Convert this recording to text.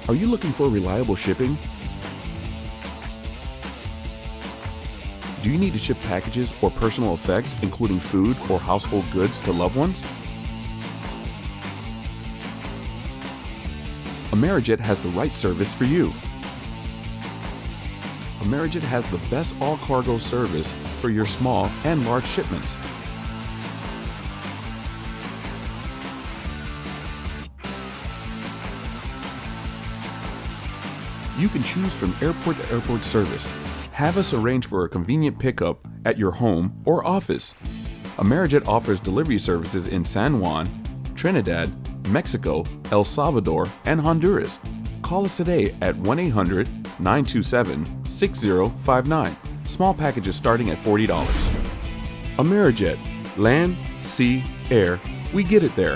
Are you looking for reliable shipping? Do you need to ship packages or personal effects, including food or household goods, to loved ones? AmeriJet has the right service for you. AmeriJet has the best all-cargo service for your small and large shipments. You can choose from airport to airport service. Have us arrange for a convenient pickup at your home or office. AmeriJet offers delivery services in San Juan, Trinidad, Mexico, El Salvador, and Honduras. Call us today at 1-800-927-6059. Small packages starting at $40. AmeriJet. Land, sea, air, we get it there.